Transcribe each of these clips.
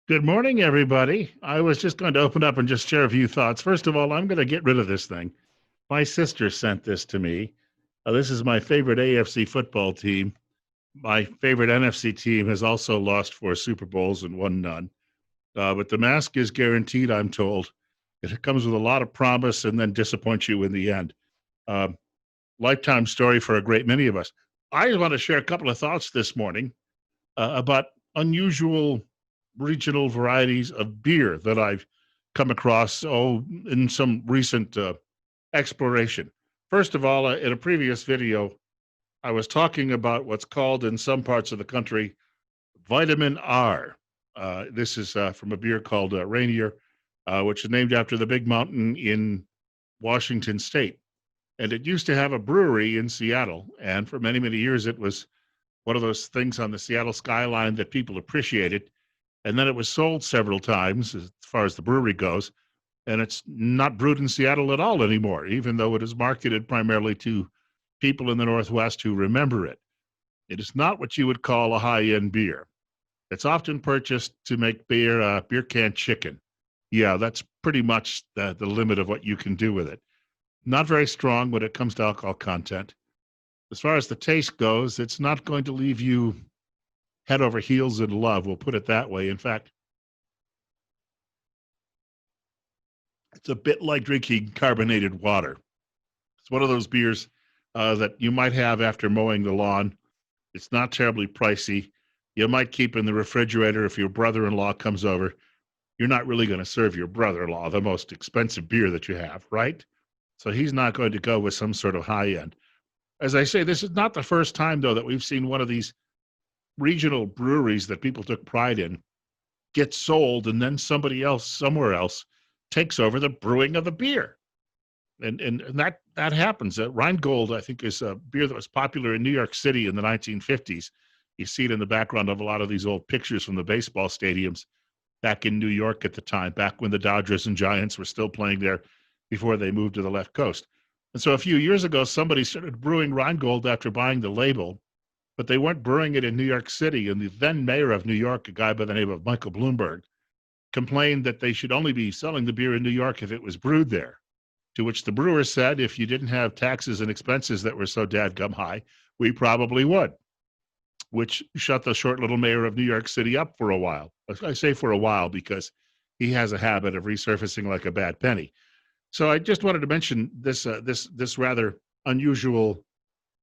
Good morning, everybody. I was just going to open up and just share a few thoughts. First of all, I'm going to get rid of this thing. My sister sent this to me. This is my favorite AFC football team. My favorite NFC team has also lost 4 Super Bowls and won none. But the mask is guaranteed, I'm told. It comes with a lot of promise and then disappoints you in the end. Uh, Lifetime story for a great many of us. I want to share a couple of thoughts this morning about unusual regional varieties of beer that I've come across in some recent exploration. First of all, in a previous video, I was talking about what's called in some parts of the country vitamin R. This is from a beer called Rainier, which is named after the big mountain in Washington State. And it used to have a brewery in Seattle. And for many, many years, it was one of those things on the Seattle skyline that people appreciated. And then it was sold several times as far as the brewery goes. And it's not brewed in Seattle at all anymore, even though it is marketed primarily to people in the Northwest who remember it. It is not what you would call a high-end beer. It's often purchased to make beer can chicken. Yeah, that's pretty much the limit of what you can do with it. Not very strong when it comes to alcohol content. As far as the taste goes, it's not going to leave you head over heels in love. We'll put it that way. In fact, it's a bit like drinking carbonated water. It's one of those beers that you might have after mowing the lawn. It's not terribly pricey. You might keep in the refrigerator if your brother-in-law comes over. You're not really going to serve your brother-in-law the most expensive beer that you have, right? So he's not going to go with some sort of high end. As I say, this is not the first time, though, that we've seen one of these regional breweries that people took pride in get sold, and then somebody else somewhere else takes over the brewing of the beer. And that happens. Rheingold, I think, is a beer that was popular in New York City in the 1950s. You see it in the background of a lot of these old pictures from the baseball stadiums back in New York at the time, back when the Dodgers and Giants were still playing there before they moved to the left coast. And so a few years ago, somebody started brewing Rheingold after buying the label, but they weren't brewing it in New York City. And the then mayor of New York, a guy by the name of Michael Bloomberg, complained that they should only be selling the beer in New York if it was brewed there. To which the brewer said, if you didn't have taxes and expenses that were so dadgum high, we probably would, which shut the short little mayor of New York City up for a while. I say for a while because he has a habit of resurfacing like a bad penny. So I just wanted to mention this rather unusual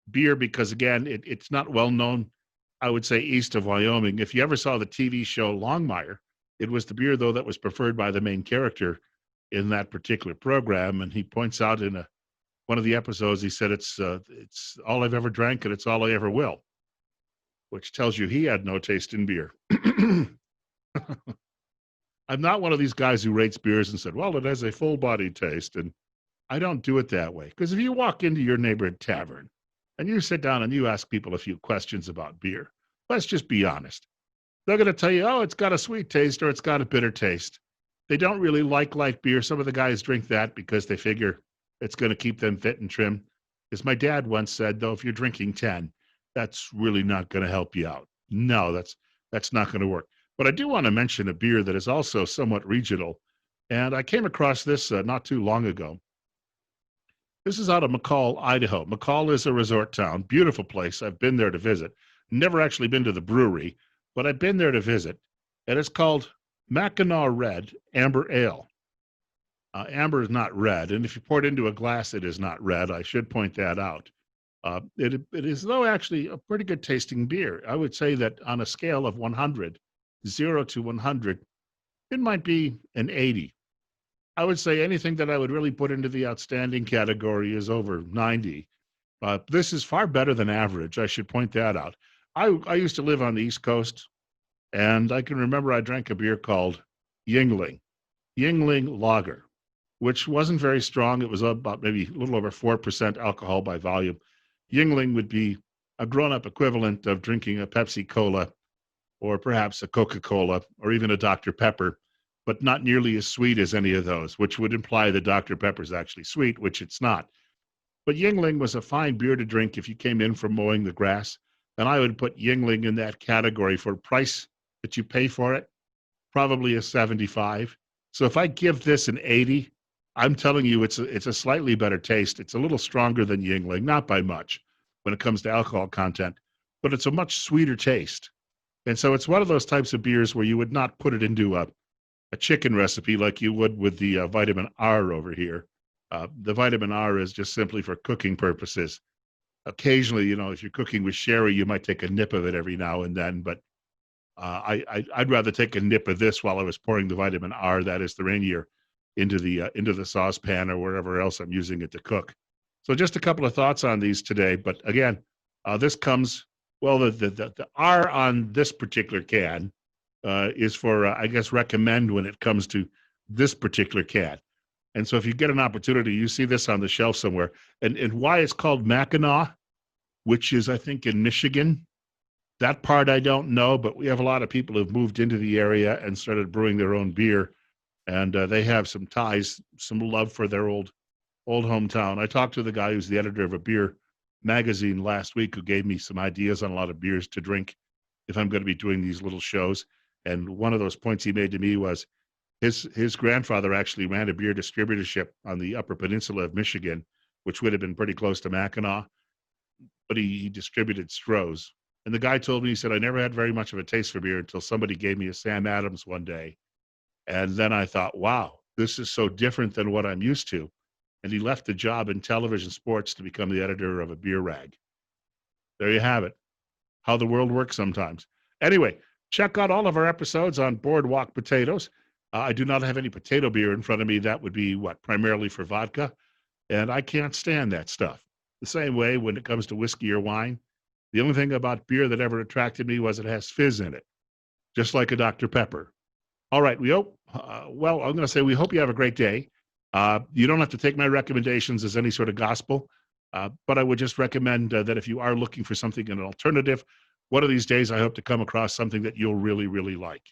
beer because, again, it's not well known, I would say, east of Wyoming. If you ever saw the TV show Longmire, it was the beer, though, that was preferred by the main character in that particular program. And he points out in one of the episodes, he said, it's all I've ever drank and it's all I ever will, which tells you he had no taste in beer. I'm not one of these guys who rates beers and said, well, it has a full-bodied taste. And I don't do it that way. Because if you walk into your neighborhood tavern and you sit down and you ask people a few questions about beer, let's just be honest. They're going to tell you, oh, it's got a sweet taste or it's got a bitter taste. They don't really like light beer. Some of the guys drink that because they figure it's going to keep them fit and trim. As my dad once said, though, if you're drinking 10, that's really not going to help you out. No, that's not going to work. But I do want to mention a beer that is also somewhat regional. And I came across this not too long ago. This is out of McCall, Idaho. McCall is a resort town, beautiful place. I've been there to visit. Never actually been to the brewery, but I've been there to visit. And it's called Mackinac Red Amber Ale. Amber is not red, and if you pour it into a glass, it is not red. I should point that out. It is, though, actually a pretty good tasting beer. I would say that on a scale of 100, 0 to 100, it might be an 80. I would say anything that I would really put into the outstanding category is over 90. This is far better than average. I should point that out. I used to live on the East Coast, and I can remember I drank a beer called Yingling Lager, which wasn't very strong. It was about maybe a little over 4% alcohol by volume. Yingling would be a grown-up equivalent of drinking a Pepsi Cola or perhaps a Coca-Cola or even a Dr. Pepper, but not nearly as sweet as any of those, which would imply that Dr. Pepper is actually sweet, which it's not. But Yingling was a fine beer to drink if you came in from mowing the grass, and I would put Yingling in that category for price that you pay for it. probably a 75. So if I give this an 80, I'm telling you it's a slightly better taste. It's a little stronger than Yingling, not by much when it comes to alcohol content, but it's a much sweeter taste. And so it's one of those types of beers where you would not put it into a chicken recipe like you would with the vitamin R over here. The vitamin R is just simply for cooking purposes. Occasionally, if you're cooking with sherry, you might take a nip of it every now and then, but I'd rather take a nip of this while I was pouring the vitamin R, that is the Rainier, into the saucepan or wherever else I'm using it to cook. So just a couple of thoughts on these today. But again, this comes the R on this particular can is for I guess recommend when it comes to this particular can. And so if you get an opportunity, you see this on the shelf somewhere, and why it's called Mackinac, which is I think in Michigan. That part I don't know, but we have a lot of people who've moved into the area and started brewing their own beer, and they have some ties, some love for their old hometown. I talked to the guy who's the editor of a beer magazine last week who gave me some ideas on a lot of beers to drink if I'm going to be doing these little shows. And one of those points he made to me was his grandfather actually ran a beer distributorship on the Upper Peninsula of Michigan, which would have been pretty close to Mackinac, but he distributed Stroh's. And the guy told me, he said, I never had very much of a taste for beer until somebody gave me a Sam Adams one day. And then I thought, wow, this is so different than what I'm used to. And he left the job in television sports to become the editor of a beer rag. There you have it. How the world works sometimes. Anyway, check out all of our episodes on Boardwalk Potatoes. I do not have any potato beer in front of me. That would be primarily for vodka. And I can't stand that stuff. The same way when it comes to whiskey or wine. The only thing about beer that ever attracted me was it has fizz in it, just like a Dr. Pepper. All right, we hope, I'm going to say we hope you have a great day. You don't have to take my recommendations as any sort of gospel, but I would just recommend that if you are looking for something, an alternative, one of these days I hope to come across something that you'll really, really like.